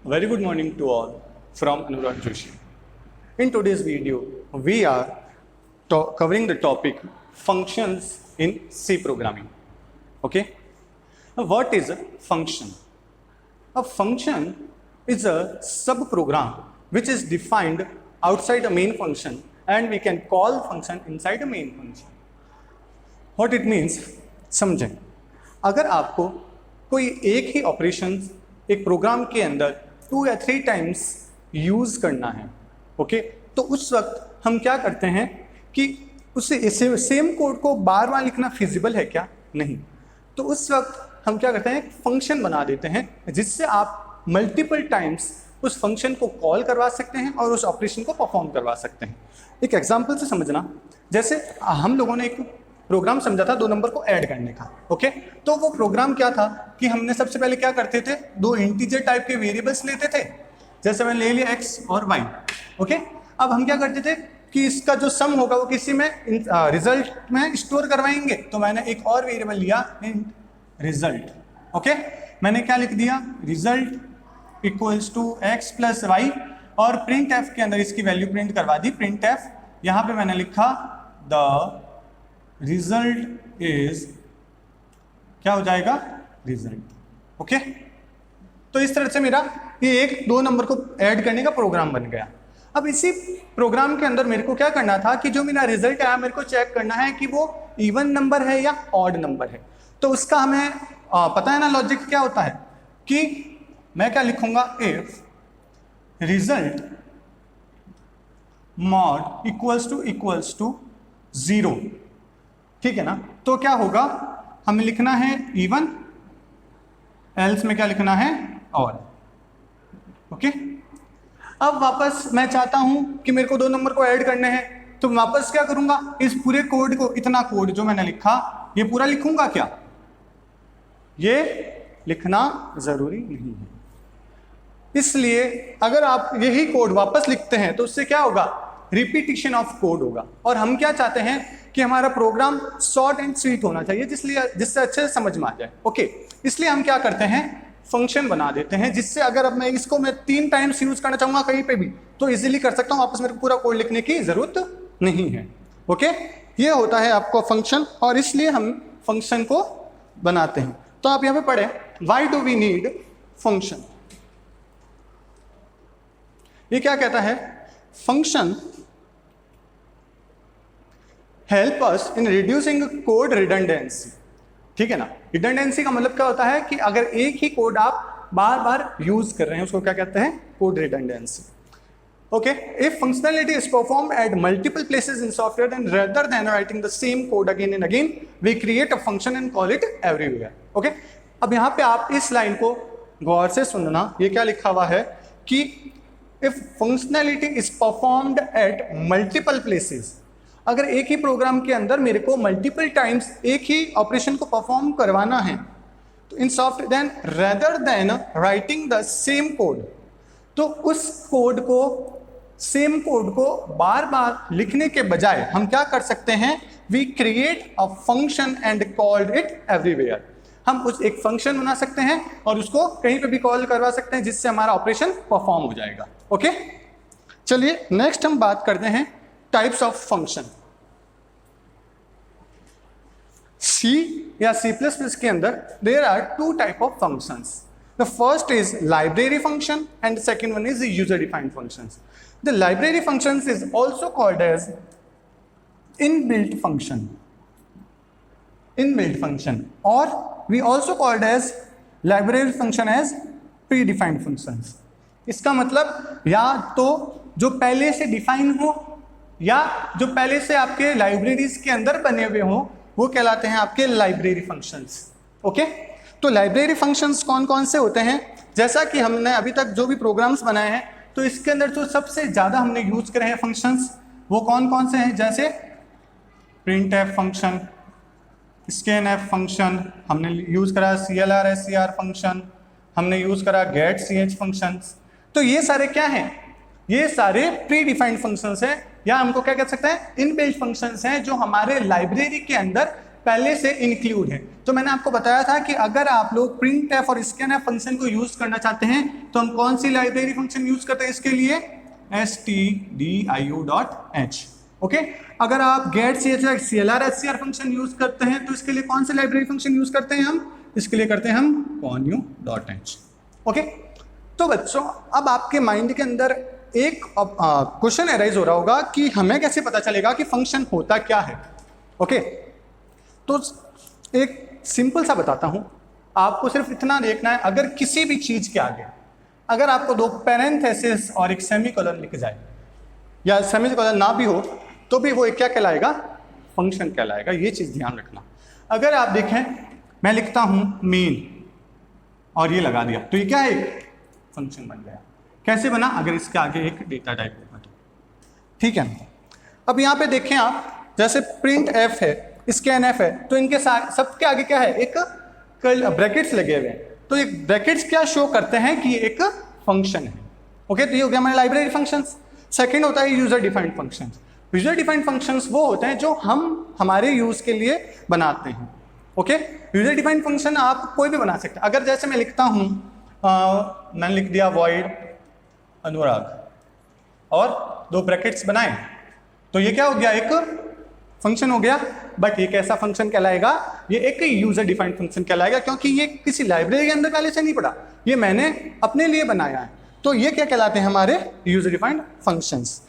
Very good morning to all from Anurag Joshi. In today's video, we are covering the topic functions in C programming. Okay? Now, what is a function? A function is a sub-program which is defined outside a main function and we can call function inside a main function. What it means? समझें. अगर आपको कोई एक ही operation एक programme के अंदर 2 या 3 times use करना है, ओके, तो उस वक्त हम क्या करते हैं कि उसे सेम कोड को बार बार लिखना फिजिबल है क्या? नहीं. तो उस वक्त हम क्या करते हैं, एक फंक्शन बना देते हैं जिससे आप मल्टीपल टाइम्स उस फंक्शन को कॉल करवा सकते हैं और उस ऑपरेशन को परफॉर्म करवा सकते हैं. एक एग्जांपल से समझना, जैसे हम लोगों ने एक प्रोग्राम समझा था 2 नंबर को ऐड करने का. ओके, तो वो प्रोग्राम क्या था कि हमने सबसे पहले क्या करते थे, 2 इंटीजर टाइप के वेरिएबल्स लेते थे. जैसे मैंने ले लिया x और y. ओके, अब हम क्या करते थे कि इसका जो सम होगा वो किसी में रिजल्ट में स्टोर करवाएंगे. तो मैंने एक और वेरिएबल लिया रिजल्ट. ओके, मैंने क्या लिख दिया, result equals to x plus y और प्रिंट एफ के अंदर इसकी वैल्यू प्रिंट करवा दी. प्रिंट एफ यहाँ पे मैंने लिखा द रिजल्ट इज, क्या हो जाएगा, रिजल्ट. ओके, तो इस तरह से मेरा ये एक 2 नंबर को ऐड करने का प्रोग्राम बन गया. अब इसी प्रोग्राम के अंदर मेरे को क्या करना था कि जो मेरा रिजल्ट आया मेरे को चेक करना है कि वो इवन नंबर है या ऑड नंबर है. तो उसका हमें पता है ना लॉजिक क्या होता है कि मैं क्या लिखूंगा, if result mod equals to 0. ठीक है ना, तो क्या होगा, हमें लिखना है इवन, एल्स में क्या लिखना है, ऑड. ओके, अब वापस मैं चाहता हूं कि मेरे को 2 नंबर को ऐड करने हैं, तो वापस क्या करूंगा, इस पूरे कोड को, इतना कोड जो मैंने लिखा ये पूरा लिखूंगा क्या? ये लिखना जरूरी नहीं है. इसलिए अगर आप यही कोड वापस लिखते हैं तो उससे क्या होगा, रिपीटिशन ऑफ कोड होगा. और हम क्या चाहते हैं कि हमारा प्रोग्राम शॉर्ट एंड स्वीट होना चाहिए, जिससे अच्छे से समझ में आ जाए. ओके, इसलिए हम क्या करते हैं, फंक्शन बना देते हैं जिससे अगर अब मैं इसको 3 टाइम्स यूज करना चाहूंगा कहीं पे भी तो इजीली कर सकता हूं, वापस मेरे को पूरा कोड लिखने की जरूरत नहीं है. ओके, ये होता है आपको फंक्शन और इसलिए हम फंक्शन को बनाते हैं. तो आप यहां पे पढ़े, why do we need function. ये क्या कहता है, function help us in reducing code redundancy. ठीक है ना, रिडंडेंसी का मतलब क्या होता है कि अगर एक ही कोड आप बार बार यूज कर रहे हैं उसको क्या कहते हैं, code redundancy. Okay, if functionality is performed at multiple places in software then rather than writing the same code again and again we create a function and call it everywhere. Okay, अब यहाँ पे आप इस line को गौर से सुनना, ये क्या लिखा हुआ है कि if functionality is performed at multiple places, अगर एक ही प्रोग्राम के अंदर मेरे को मल्टीपल टाइम्स एक ही ऑपरेशन को परफॉर्म करवाना है तो इन software then rather than writing the same code, तो उस कोड को, सेम कोड को बार बार लिखने के बजाय हम क्या कर सकते हैं, we create a function and called it everywhere. हम उस एक फंक्शन बना सकते हैं और उसको कहीं पे भी कॉल करवा सकते हैं जिससे हमारा ऑपरेशन परफॉर्म हो जाएगा. ओके, चलिए नेक्स्ट हम बात करते हैं टाइप्स ऑफ फंक्शन. C या C++ के अंदर there are 2 type of functions. The first is library function and second one is user defined functions. The library functions is also called as inbuilt function, inbuilt function, और we also called as library function as pre defined functions. इसका मतलब या तो जो पहले से define हो या जो पहले से आपके लाइब्रेरीज के अंदर बने हुए हो वो कहलाते हैं आपके लाइब्रेरी फंक्शंस. ओके, तो लाइब्रेरी फंक्शंस कौन कौन से होते हैं, जैसा कि हमने अभी तक जो भी प्रोग्राम्स बनाए हैं तो इसके अंदर जो सबसे ज्यादा हमने यूज करे हैं फंक्शंस वो कौन कौन से हैं, जैसे print F function, scan F function, हमने यूज करा CLR SCR फंक्शन, हमने यूज करा गेट CH फंक्शंस. तो ये सारे क्या हैं, ये सारे प्री डिफाइंड फंक्शंस हैं या हमको क्या कह सकते हैं, इनबिल्ट फंक्शंस हैं जो हमारे लाइब्रेरी के अंदर पहले से इंक्लूड है। तो मैंने आपको बताया था कि अगर आप लोग printf और scanf फंक्शन को यूज करना चाहते हैं तो हम कौन सी लाइब्रेरी फंक्शन यूज करते हैं इसके लिए, stdio.h। ओके, अगर आप get clr scr function use करते हैं तो इसके लिए कौन सी लाइब्रेरी फंक्शन यूज करते हैं हम, इसके लिए करते हैं हम connew.h। ओके, तो बच्चों अब आपके माइंड के अंदर एक क्वेश्चन अराइज हो रहा होगा कि हमें कैसे पता चलेगा कि फंक्शन होता क्या है। ओके, तो एक सिंपल सा बताता हूं, आपको सिर्फ इतना देखना है, अगर किसी भी चीज के आगे अगर आपको दो पैरेंथेसिस और एक सेमीकोलन लिख जाए या सेमीकोलन ना भी हो तो भी वो एक क्या कहलाएगा, फंक्शन कहलाएगा। ये चीज ध्यान रखना। अगर आप देखें मैं लिखता हूं मेन और ये लगा दिया तो ये क्या है, एक फंक्शन बन गया। कैसे बना, अगर इसके आगे एक डेटा टाइप होगा तो, ठीक है। अब यहाँ पे देखें आप, जैसे प्रिंट एफ है, स्कैन एफ है, तो इनके सबके आगे क्या है, एक ब्रैकेट्स लगे हुए हैं। तो ये ब्रैकेट्स क्या शो करते हैं कि ये एक फंक्शन है। ओके, तो ये हो गया हमारे लाइब्रेरी फंक्शंस। सेकंड होता है user defined functions. User defined functions वो होते हैं जो हम हमारे यूज के लिए बनाते हैं। ओके, यूजर डिफाइंड फंक्शन आप कोई भी बना सकते हैं। अगर जैसे मैं लिखता हूँ, मैंने लिख दिया void अनुराग और दो ब्रैकेट्स बनाए तो ये क्या हो गया, एक फंक्शन हो गया। बट ये कैसा फंक्शन कहलाएगा, ये एक यूजर डिफाइंड फंक्शन कहलाएगा क्योंकि ये किसी लाइब्रेरी के अंदर पहले से नहीं पड़ा, ये मैंने अपने लिए बनाया है। तो ये क्या कहलाते हैं, हमारे यूजर डिफाइंड फंक्शंस।